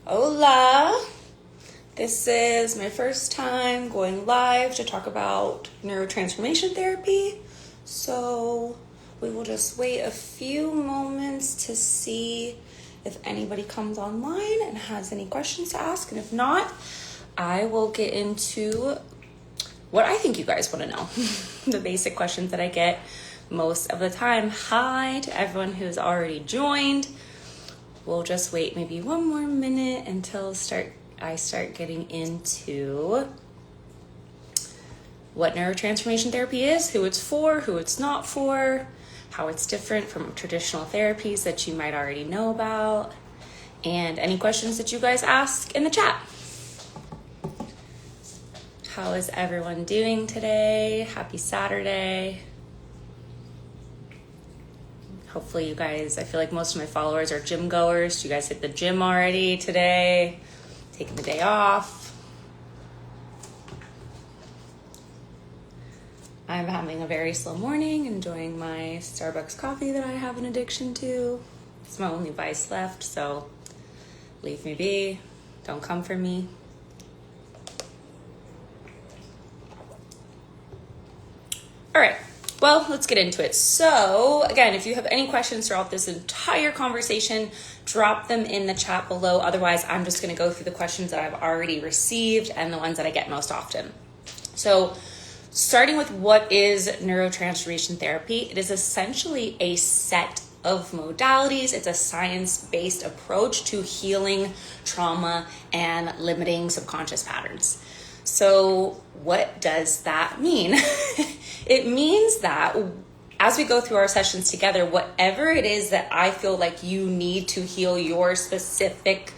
Hola! This is my first time going live to talk about neurotransformation therapy. So we will just wait a few moments to see if anybody comes online and has any questions to ask. And if not, I will get into what I think you guys want to know. The basic questions that I get most of the time. Hi to everyone who's already joined. We'll just wait maybe one more minute until I start getting into what neurotransformation therapy is, who it's for, who it's not for, how it's different from traditional therapies that you might already know about, and any questions that you guys ask in the chat. How is everyone doing today? Happy Saturday. Hopefully you guys, I feel like most of my followers are gym goers. You guys hit the gym already today, taking the day off. I'm having a very slow morning, enjoying my Starbucks coffee that I have an addiction to. It's my only vice left, so leave me be. Don't come for me. All right. Well, let's get into it. So again, if you have any questions throughout this entire conversation, drop them in the chat below. Otherwise, I'm just going to go through the questions that I've already received and the ones that I get most often. So starting with what is neurotransformation therapy, it is essentially a set of modalities. It's a science-based approach to healing trauma and limiting subconscious patterns. So what does that mean? It means that as we go through our sessions together, whatever it is that I feel like you need to heal your specific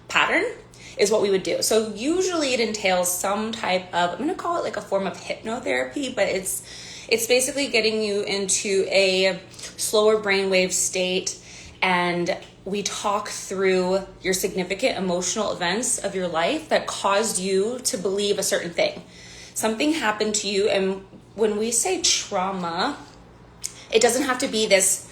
pattern is what we would do. So usually it entails some type of, I'm going to call it like a form of hypnotherapy, but it's basically getting you into a slower brainwave state, and we talk through your significant emotional events of your life that caused you to believe a certain thing. Something happened to you, and when we say trauma, it doesn't have to be this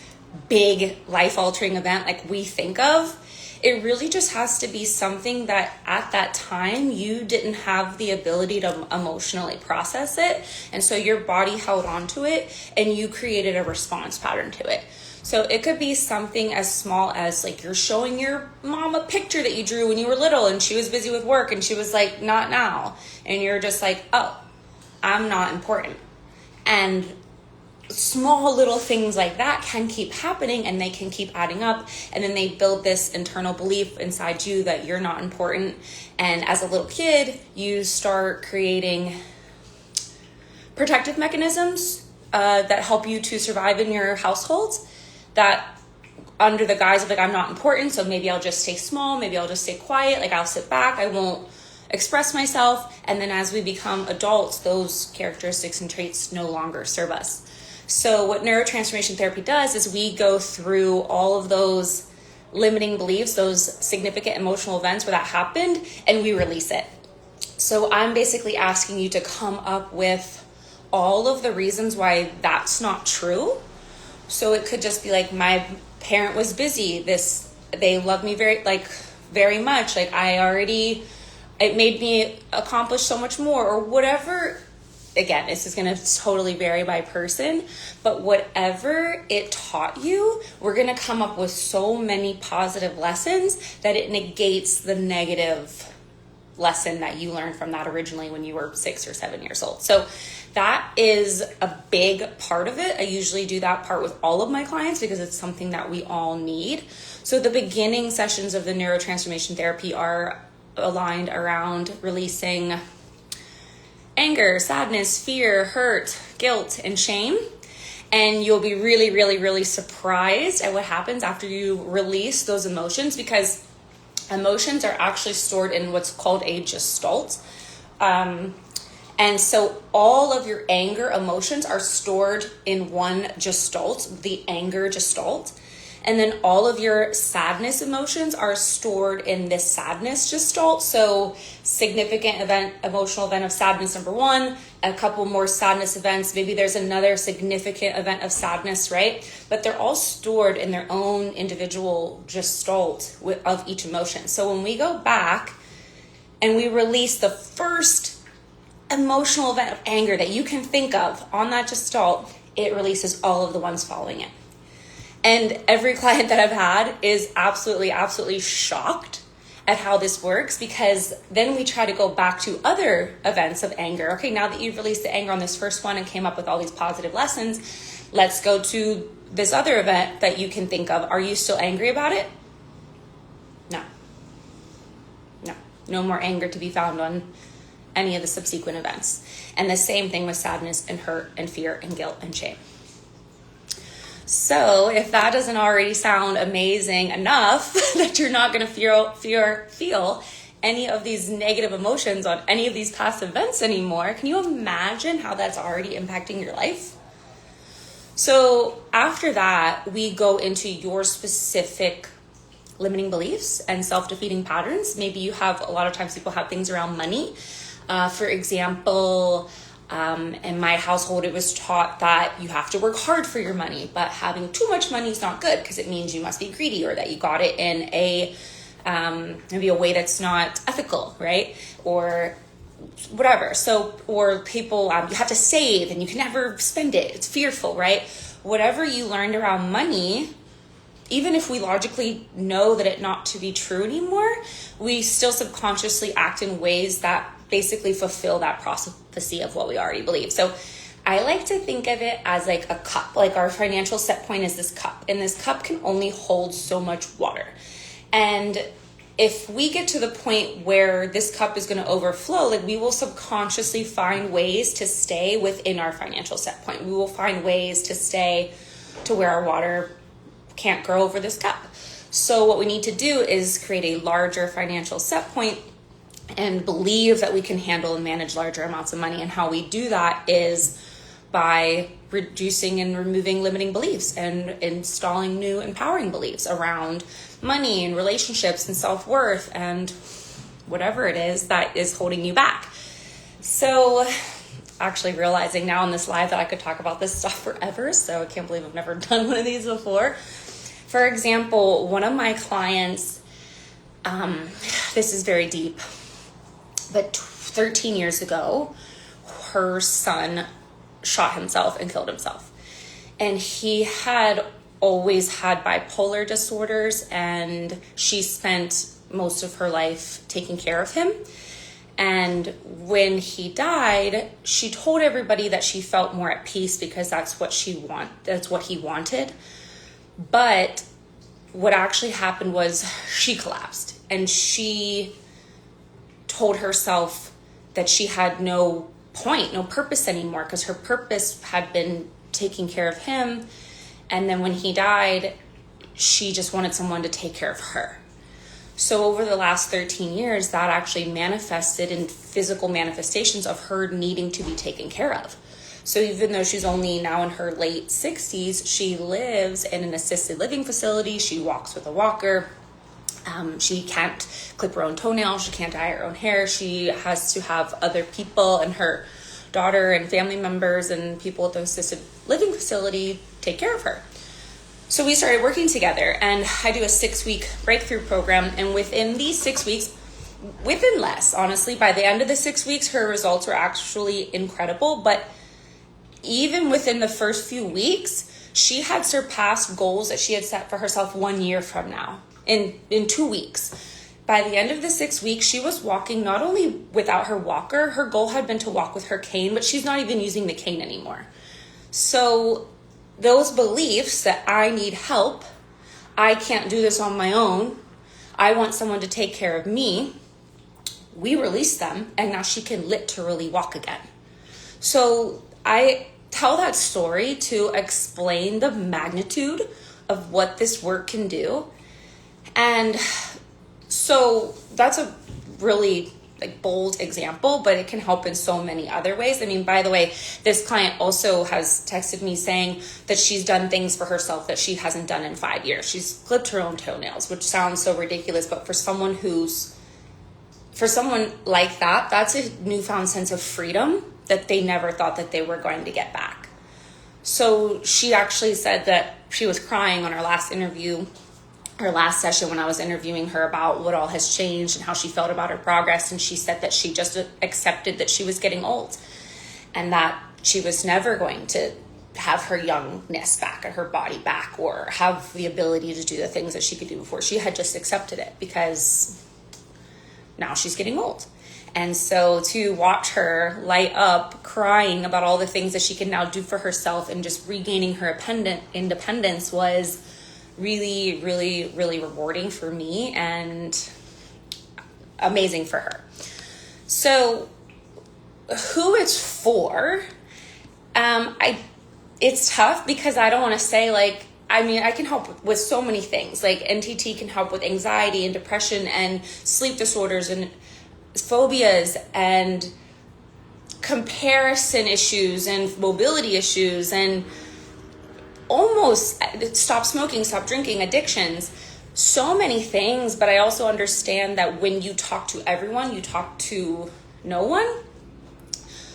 big life-altering event like we think of. It really just has to be something that at that time you didn't have the ability to emotionally process it, and so your body held on to it and you created a response pattern to it. So it could be something as small as like you're showing your mom a picture that you drew when you were little and she was busy with work and she was like, not now. And you're just like, oh, I'm not important. And small little things like that can keep happening, and they can keep adding up, and then they build this internal belief inside you that you're not important. And as a little kid, you start creating protective mechanisms that help you to survive in your households, that under the guise of like, I'm not important, so maybe I'll just stay small, maybe I'll just stay quiet, like I'll sit back, I won't express myself. And then as we become adults, those characteristics and traits no longer serve us. So what neurotransformation therapy does is we go through all of those limiting beliefs, those significant emotional events where that happened, and we release it. So I'm basically asking you to come up with all of the reasons why that's not true. So it could just be like, my parent was busy. They love me very much. Like it made me accomplish so much more, or whatever. Again, this is going to totally vary by person, but whatever it taught you, we're going to come up with so many positive lessons that it negates the negative lesson that you learned from that originally when you were 6 or 7 years old. So that is a big part of it. I usually do that part with all of my clients because it's something that we all need. So the beginning sessions of the neurotransformation therapy are aligned around releasing anger, sadness, fear, hurt, guilt, and shame. And you'll be really, really, really surprised at what happens after you release those emotions, because emotions are actually stored in what's called a gestalt. And so all of your anger emotions are stored in one gestalt, the anger gestalt. And then all of your sadness emotions are stored in this sadness gestalt. So significant emotional event of sadness, number one, a couple more sadness events. Maybe there's another significant event of sadness, right? But they're all stored in their own individual gestalt of each emotion. So when we go back and we release the first emotional event of anger that you can think of on that gestalt, it releases all of the ones following it. And every client that I've had is absolutely shocked at how this works, because then we try to go back to other events of anger. Okay, now that you've released the anger on this first one and came up with all these positive lessons, let's go to this other event that you can think of. Are you still angry about it? No more anger to be found on any of the subsequent events. And the same thing with sadness and hurt and fear and guilt and shame. So if that doesn't already sound amazing enough that you're not going to feel any of these negative emotions on any of these past events anymore, can you imagine how that's already impacting your life? So after that, we go into your specific limiting beliefs and self-defeating patterns. Maybe you have, a lot of times people have things around money. For example, in my household, it was taught that you have to work hard for your money, but having too much money is not good because it means you must be greedy, or that you got it in a maybe a way that's not ethical, right? Or whatever. So, or people, you have to save and you can never spend it. It's fearful, right? Whatever you learned around money, even if we logically know that it not to be true anymore, we still subconsciously act in ways that basically fulfill that prophecy of what we already believe. So I like to think of it as like a cup. Like our financial set point is this cup, and this cup can only hold so much water. And if we get to the point where this cup is going to overflow, like we will subconsciously find ways to stay within our financial set point. We will find ways to stay to where our water can't grow over this cup. So what we need to do is create a larger financial set point and believe that we can handle and manage larger amounts of money. And how we do that is by reducing and removing limiting beliefs and installing new empowering beliefs around money and relationships and self-worth and whatever it is that is holding you back. So actually realizing now in this live that I could talk about this stuff forever. So I can't believe I've never done one of these before. For example, one of my clients, this is very deep, but 13 years ago, her son shot himself and killed himself. And he had always had bipolar disorders, and she spent most of her life taking care of him. And when he died, she told everybody that she felt more at peace because that's what he wanted. But what actually happened was she collapsed, and she told herself that she had no point, no purpose anymore, because her purpose had been taking care of him. And then when he died, she just wanted someone to take care of her. So over the last 13 years, that actually manifested in physical manifestations of her needing to be taken care of. So even though she's only now in her late 60s, she lives in an assisted living facility. She walks with a walker. She can't clip her own toenails. She can't dye her own hair. She has to have other people and her daughter and family members and people at the assisted living facility take care of her. So we started working together, and I do a 6-week breakthrough program. And within these 6 weeks, within less, honestly, by the end of the 6 weeks, her results were actually incredible. But even within the first few weeks, she had surpassed goals that she had set for herself 1 year from now in 2 weeks. By the end of the 6 weeks, she was walking not only without her walker, her goal had been to walk with her cane, but she's not even using the cane anymore. So those beliefs that I need help, I can't do this on my own, I want someone to take care of me, we release them, and now she can literally walk again. So I tell that story to explain the magnitude of what this work can do. And so that's a really like bold example, but it can help in so many other ways. I mean, by the way, this client also has texted me saying that she's done things for herself that she hasn't done in 5 years. She's clipped her own toenails, which sounds so ridiculous, but for someone like that, that's a newfound sense of freedom that they never thought that they were going to get back. So she actually said that she was crying on her last interview, her last session, when I was interviewing her about what all has changed and how she felt about her progress. And she said that she just accepted that she was getting old and that she was never going to have her youngness back and her body back or have the ability to do the things that she could do before. She had just accepted it because now she's getting old. And so to watch her light up crying about all the things that she can now do for herself and just regaining her independence was really, really, really rewarding for me and amazing for her. So who it's for, it's tough because I don't want to say I can help with so many things. Like NTT can help with anxiety and depression and sleep disorders and phobias and comparison issues and mobility issues and almost stop smoking, stop drinking, addictions, so many things. But I also understand that when you talk to everyone, you talk to no one.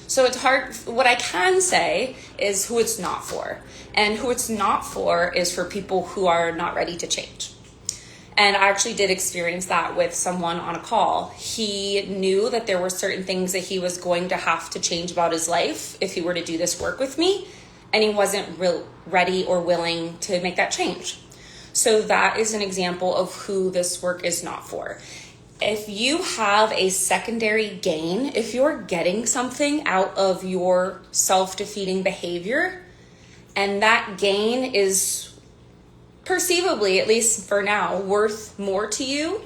So it's hard. What I can say is who it's not for. And who it's not for is for people who are not ready to change. And I actually did experience that with someone on a call. He knew that there were certain things that he was going to have to change about his life if he were to do this work with me. And he wasn't ready or willing to make that change. So that is an example of who this work is not for. If you have a secondary gain, if you're getting something out of your self-defeating behavior, and that gain is perceivably, at least for now, worth more to you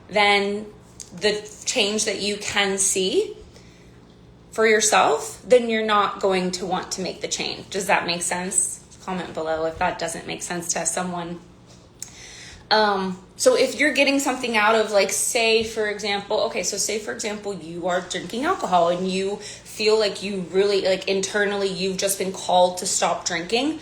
than the change that you can see for yourself, then you're not going to want to make the change. Does that make sense? Comment below if that doesn't make sense to someone. So if you're getting something out of say for example, you are drinking alcohol and you feel like you really internally you've just been called to stop drinking,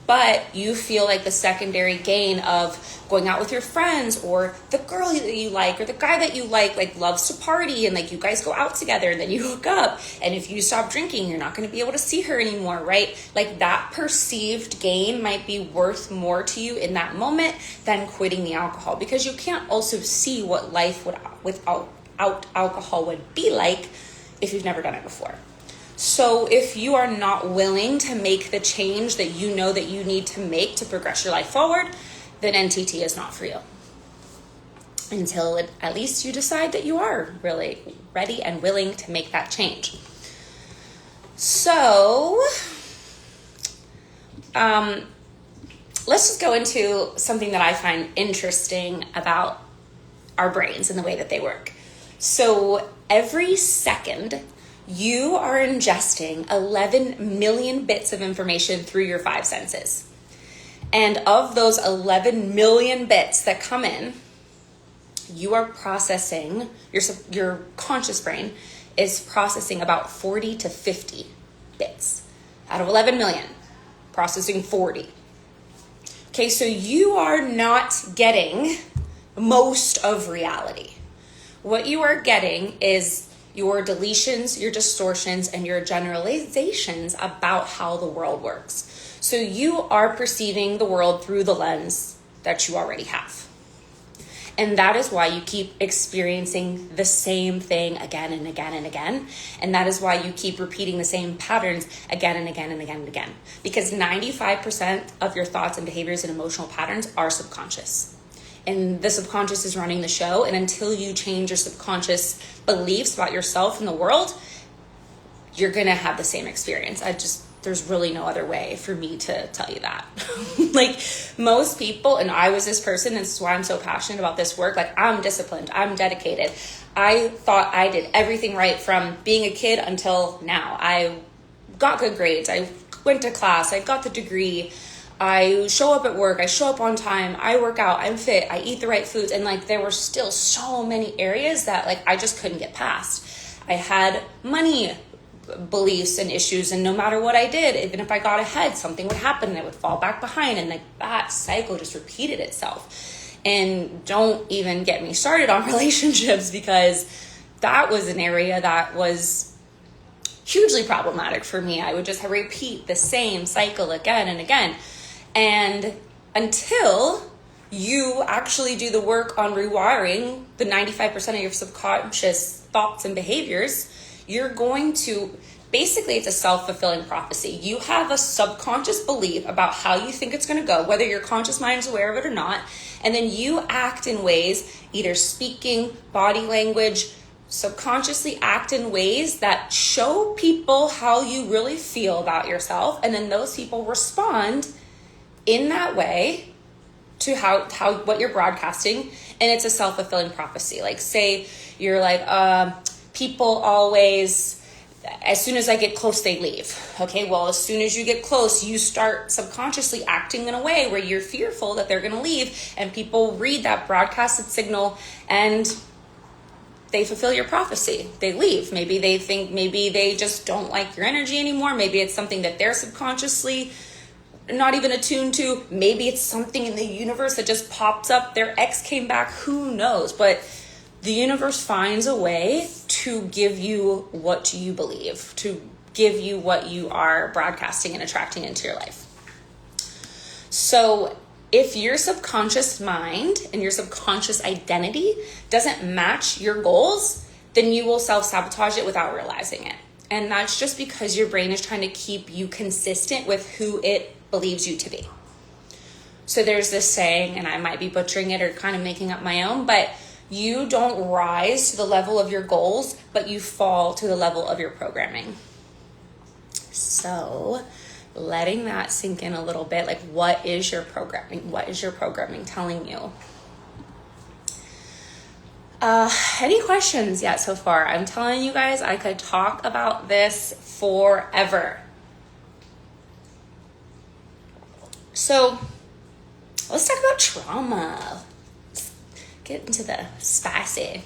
but you feel like the secondary gain of going out with your friends or the girl that you like or the guy that you like loves to party and you guys go out together and then you hook up, and if you stop drinking you're not going to be able to see her anymore, right? That perceived gain might be worth more to you in that moment than quitting the alcohol, because you can't also see what life without alcohol would be like if you've never done it before. So if you are not willing to make the change that you know that you need to make to progress your life forward, then NTT is not for you. Until at least you decide that you are really ready and willing to make that change. So let's just go into something that I find interesting about our brains and the way that they work. So every second, you are ingesting 11 million bits of information through your 5 senses. And of those 11 million bits that come in, you are processing, your conscious brain is processing about 40 to 50 bits. Out of 11 million, processing 40. Okay, so you are not getting most of reality. What you are getting is your deletions, your distortions, and your generalizations about how the world works. So you are perceiving the world through the lens that you already have. And that is why you keep experiencing the same thing again and again and again. And that is why you keep repeating the same patterns again and again and again and again. Because 95% of your thoughts and behaviors and emotional patterns are subconscious. And the subconscious is running the show. And until you change your subconscious beliefs about yourself and the world, you're going to have the same experience. There's really no other way for me to tell you that. Most people, and I was this person, this is why I'm so passionate about this work. I'm disciplined, I'm dedicated. I thought I did everything right from being a kid until now. I got good grades, I went to class, I got the degree. I show up at work, I show up on time, I work out, I'm fit, I eat the right foods. And like, there were still so many areas that like, I just couldn't get past. I had money beliefs and issues, and no matter what I did, even if I got ahead, something would happen and I would fall back behind, and like that cycle just repeated itself. And don't even get me started on relationships, because that was an area that was hugely problematic for me. I would just repeat the same cycle again and again. And until you actually do the work on rewiring the 95% of your subconscious thoughts and behaviors, you're going to, basically it's a self-fulfilling prophecy. You have a subconscious belief about how you think it's going to go, whether your conscious mind is aware of it or not. And then you act in ways, either speaking, body language, subconsciously act in ways that show people how you really feel about yourself. And then those people respond in that way to how what you're broadcasting. And it's a self-fulfilling prophecy. Like, say you're like, people always, as soon as I get close, they leave. Okay, well, as soon as you get close, you start subconsciously acting in a way where you're fearful that they're going to leave, and people read that broadcasted signal and they fulfill your prophecy. They leave. Maybe they think, maybe they just don't like your energy anymore. Maybe it's something that they're subconsciously not even attuned to. Maybe it's something in the universe that just pops up. Their ex came back. Who knows? But the universe finds a way to give you what you believe, to give you what you are broadcasting and attracting into your life. So if your subconscious mind and your subconscious identity doesn't match your goals, then you will self-sabotage it without realizing it. And that's just because your brain is trying to keep you consistent with who it believes you to be. So there's this saying, and I might be butchering it or kind of making up my own, but you don't rise to the level of your goals, but you fall to the level of your programming. So letting that sink in a little bit, like, what is your programming? What is your programming telling you? Any questions yet so far? I'm telling you guys, I could talk about this forever. So let's talk about trauma. Let's get into the spicy.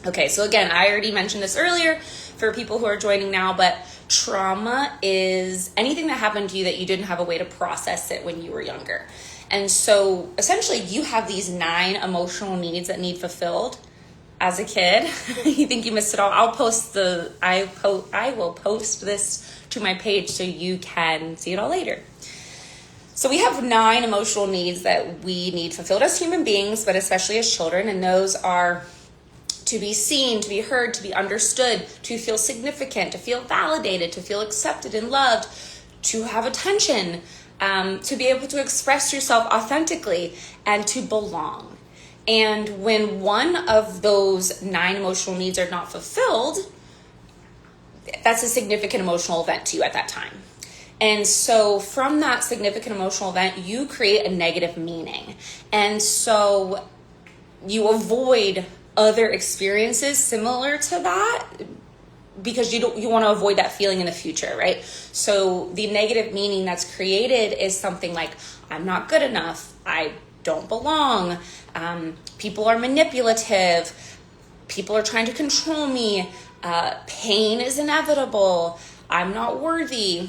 Okay, so again, I already mentioned this earlier for people who are joining now, but trauma is anything that happened to you that you didn't have a way to process it when you were younger. And so essentially you have these 9 emotional needs that need fulfilled as a kid. You think you missed it all. I will post this to my page so you can see it all later. So we have 9 emotional needs that we need fulfilled as human beings, but especially as children. And those are to be seen, to be heard, to be understood, to feel significant, to feel validated, to feel accepted and loved, to have attention, to be able to express yourself authentically, and to belong. And when one of those 9 emotional needs are not fulfilled, that's a significant emotional event to you at that time. And so from that significant emotional event, you create a negative meaning. And so you avoid other experiences similar to that because you want to avoid that feeling in the future, right? So the negative meaning that's created is something like, I'm not good enough, I don't belong, people are manipulative, people are trying to control me, pain is inevitable, I'm not worthy,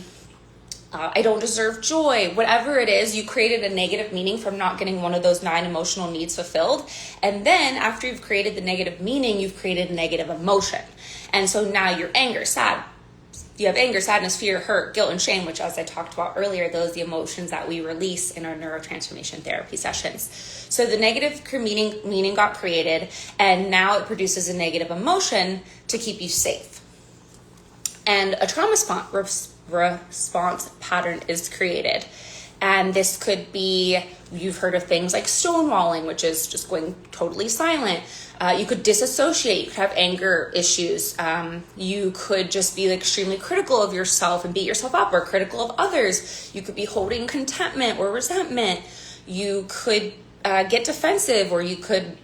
I don't deserve joy. Whatever it is, you created a negative meaning from not getting one of those 9 emotional needs fulfilled. And then after you've created the negative meaning, you've created a negative emotion. And so now you're anger, sad. You have anger, sadness, fear, hurt, guilt, and shame, which, as I talked about earlier, those are the emotions that we release in our neurotransformation therapy sessions. So the negative meaning got created, and now it produces a negative emotion to keep you safe. And a trauma response pattern is created. And this could be, you've heard of things like stonewalling, which is just going totally silent. You could disassociate, you could have anger issues. You could just be extremely critical of yourself and beat yourself up, or critical of others. You could be holding contentment or resentment. You could get defensive, or you could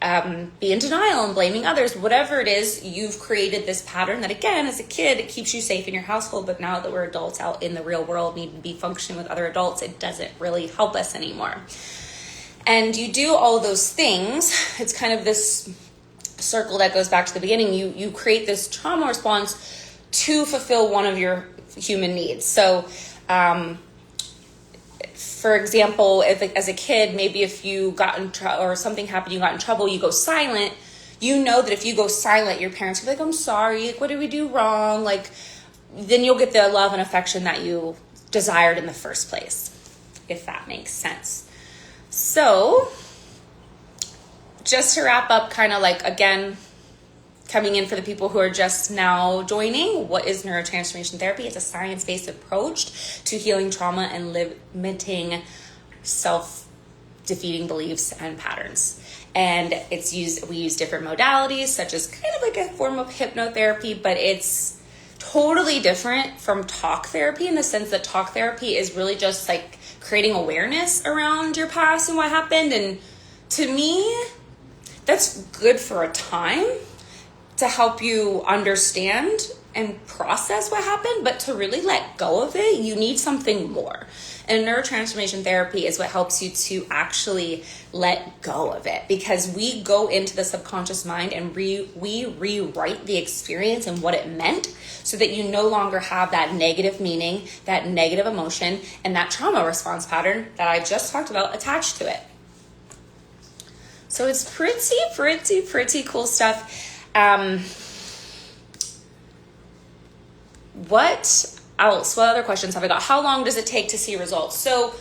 be in denial and blaming others. Whatever it is, you've created this pattern that, again, as a kid, it keeps you safe in your household. But now that we're adults out in the real world, need to be functioning with other adults, it doesn't really help us anymore. And you do all those things. It's kind of this circle that goes back to the beginning. You create this trauma response to fulfill one of your human needs. So, for example, if as a kid, maybe if you got in trouble or something happened, you got in trouble, you go silent. You know that if you go silent, your parents will be like, I'm sorry, like, what did we do wrong? Like, then you'll get the love and affection that you desired in the first place, if that makes sense. So, just to wrap up, kind of like, again, coming in for the people who are just now joining, what is neurotransformation therapy? It's a science-based approach to healing trauma and limiting self-defeating beliefs and patterns. And we use different modalities, such as kind of like a form of hypnotherapy, but it's totally different from talk therapy in the sense that talk therapy is really just like creating awareness around your past and what happened. And to me, that's good for a time, to help you understand and process what happened, but to really let go of it, you need something more. And neurotransformation therapy is what helps you to actually let go of it, because we go into the subconscious mind and we rewrite the experience and what it meant so that you no longer have that negative meaning, that negative emotion, and that trauma response pattern that I just talked about attached to it. So it's pretty cool stuff. What else? What other questions have I got? How long does it take to see results? So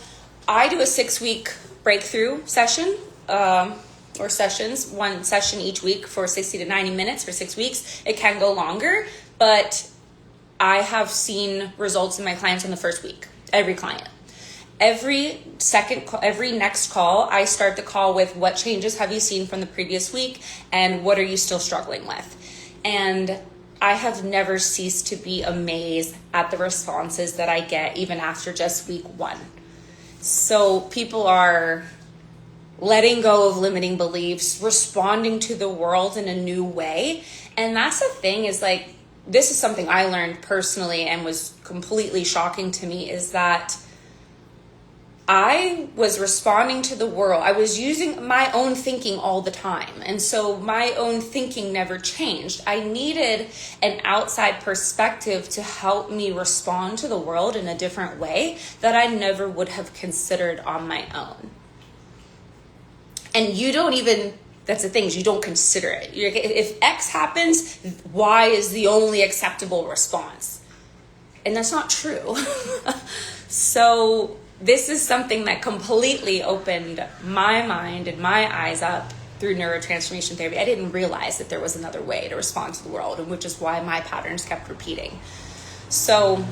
I do a 6-week breakthrough session, or sessions, one session each week for 60 to 90 minutes for 6 weeks. It can go longer, but I have seen results in my clients in the first week, every client. Every next call, I start the call with what changes have you seen from the previous week and what are you still struggling with? And I have never ceased to be amazed at the responses that I get even after just week 1. So people are letting go of limiting beliefs, responding to the world in a new way. And that's the thing, is like, this is something I learned personally and was completely shocking to me, is that I was responding to the world. I was using my own thinking all the time. And so my own thinking never changed. I needed an outside perspective to help me respond to the world in a different way that I never would have considered on my own. And you don't even, that's the thing, is you don't consider it. If X happens, Y is the only acceptable response. And that's not true. So this is something that completely opened my mind and my eyes up through neurotransformation therapy. I didn't realize that there was another way to respond to the world, and which is why my patterns kept repeating. So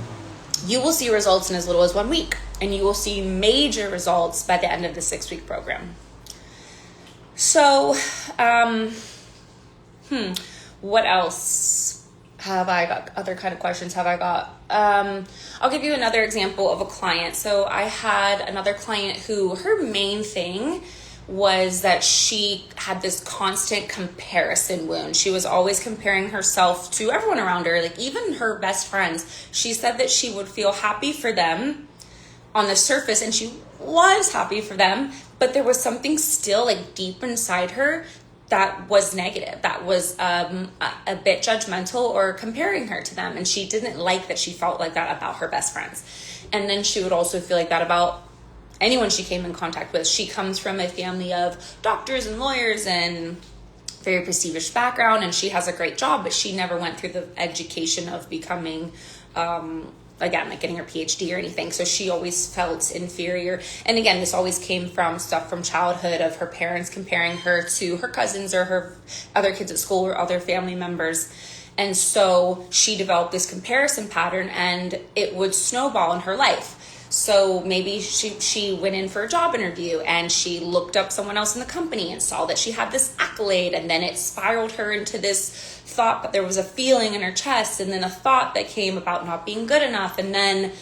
you will see results in as little as 1 week, and you will see major results by the end of the 6-week program. So, what else have I got? Other kind of questions have I got? I'll give you another example of a client. So I had another client who, her main thing was that she had this constant comparison wound. She was always comparing herself to everyone around her, like even her best friends. She said that she would feel happy for them on the surface, and she was happy for them, but there was something still like deep inside her that was negative, that was a bit judgmental or comparing her to them. And she didn't like that she felt like that about her best friends. And then she would also feel like that about anyone she came in contact with. She comes from a family of doctors and lawyers and very prestigious background, and she has a great job, but she never went through the education of becoming again, like getting her PhD or anything. So she always felt inferior. And again, this always came from stuff from childhood of her parents comparing her to her cousins or her other kids at school or other family members. And so she developed this comparison pattern, and it would snowball in her life. So maybe she went in for a job interview and she looked up someone else in the company and saw that she had this accolade, and then it spiraled her into this thought that there was a feeling in her chest, and then a thought that came about not being good enough, and then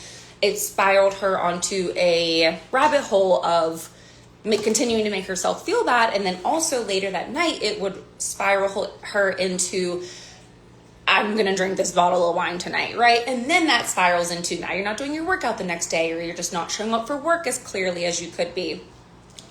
it spiraled her onto a rabbit hole of continuing to make herself feel bad. And then also later that night, it would spiral her into, I'm going to drink this bottle of wine tonight, right? And then that spirals into, now you're not doing your workout the next day, or you're just not showing up for work as clearly as you could be.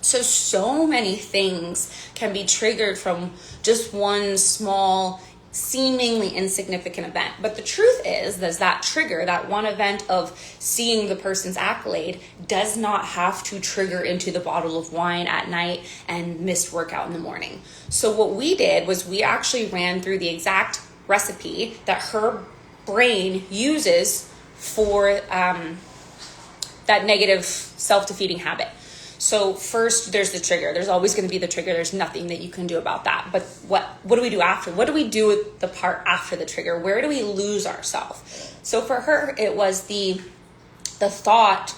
So many things can be triggered from just one small, seemingly insignificant event. But the truth is that trigger, that one event of seeing the person's accolade, does not have to trigger into the bottle of wine at night and missed workout in the morning. So what we did was we actually ran through the exact recipe that her brain uses for that negative self-defeating habit. So first, there's the trigger. There's always going to be the trigger. There's nothing that you can do about that. But what do we do after? What do we do with the part after the trigger? Where do we lose ourselves? So for her, it was the thought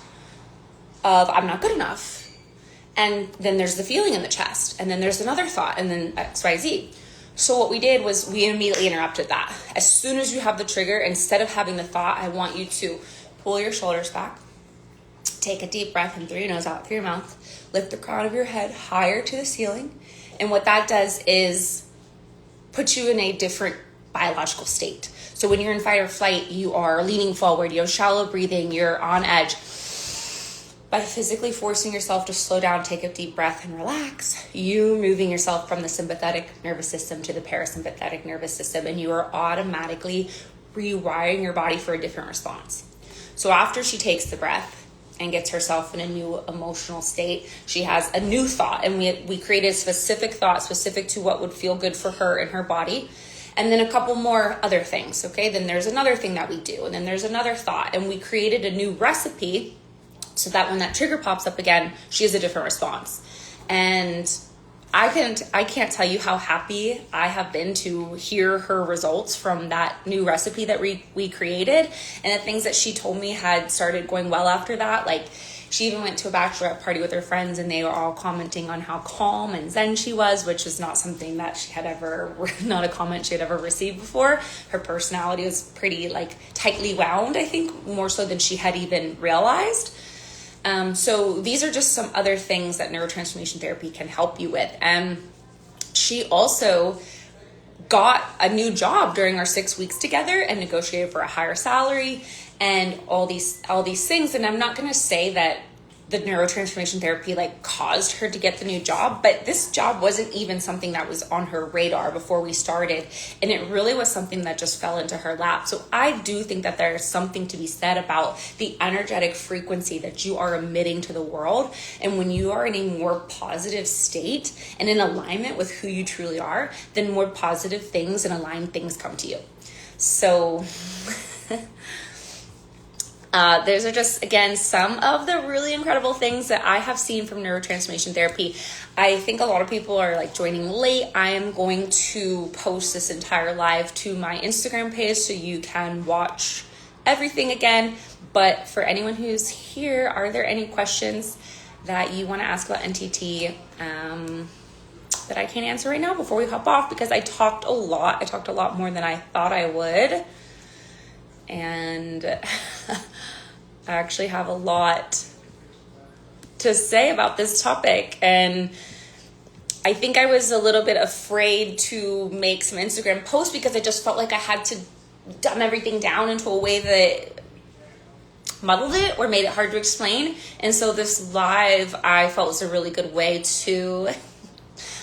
of, I'm not good enough. And then there's the feeling in the chest. And then there's another thought. And then X, Y, Z. So what we did was we immediately interrupted that. As soon as you have the trigger, instead of having the thought, I want you to pull your shoulders back. Take a deep breath in through your nose, out through your mouth. Lift the crown of your head higher to the ceiling. And what that does is put you in a different biological state. So when you're in fight or flight, you are leaning forward, you have shallow breathing, you're on edge. By physically forcing yourself to slow down, take a deep breath and relax, you moving yourself from the sympathetic nervous system to the parasympathetic nervous system, and you are automatically rewiring your body for a different response. So after she takes the breath and gets herself in a new emotional state, she has a new thought, and we created a specific thought specific to what would feel good for her and her body, and then a couple more other things. Okay, then there's another thing that we do, and then there's another thought, and we created a new recipe so that when that trigger pops up again, she has a different response. And I can't tell you how happy I have been to hear her results from that new recipe that we created, and the things that she told me had started going well after that. Like, she even went to a bachelorette party with her friends, and they were all commenting on how calm and zen she was, which is not something that she had ever, not a comment she had ever received before. Her personality was pretty tightly wound, I think, more so than she had even realized. So these are just some other things that neurotransformation therapy can help you with. And she also got a new job during our 6 weeks together and negotiated for a higher salary and all these things. And I'm not going to say that the neurotransformation therapy caused her to get the new job, but this job wasn't even something that was on her radar before we started, and it really was something that just fell into her lap. So I do think that there's something to be said about the energetic frequency that you are emitting to the world, and when you are in a more positive state and in alignment with who you truly are, then more positive things and aligned things come to you. So those are just, again, some of the really incredible things that I have seen from neurotransformation therapy. I think a lot of people are joining late. I am going to post this entire live to my Instagram page so you can watch everything again. But for anyone who's here, are there any questions that you want to ask about NTT that I can't answer right now before we hop off? Because I talked a lot. I talked a lot more than I thought I would. And I actually have a lot to say about this topic. And I think I was a little bit afraid to make some Instagram posts because I just felt like I had to dumb everything down into a way that muddled it or made it hard to explain. And so this live, I felt was a really good way to...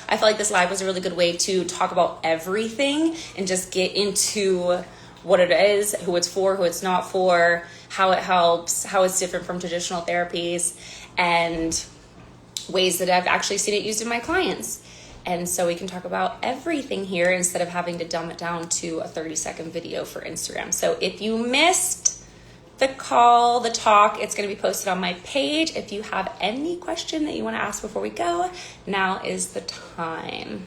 I felt like this live was a really good way to talk about everything and just get into what it is, who it's for, who it's not for, how it helps, how it's different from traditional therapies, and ways that I've actually seen it used in my clients. And so we can talk about everything here instead of having to dumb it down to a 30-second video for Instagram. So if you missed the talk, it's going to be posted on my page. If you have any question that you want to ask before we go, now is the time.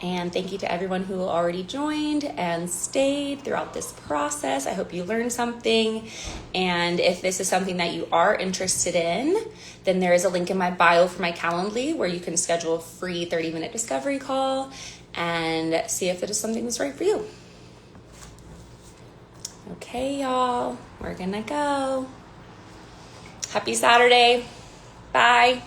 And thank you to everyone who already joined and stayed throughout this process. I hope you learned something. And if this is something that you are interested in, then there is a link in my bio for my Calendly where you can schedule a free 30-minute discovery call and see if it is something that's right for you. Okay, y'all, we're gonna go. Happy Saturday. Bye.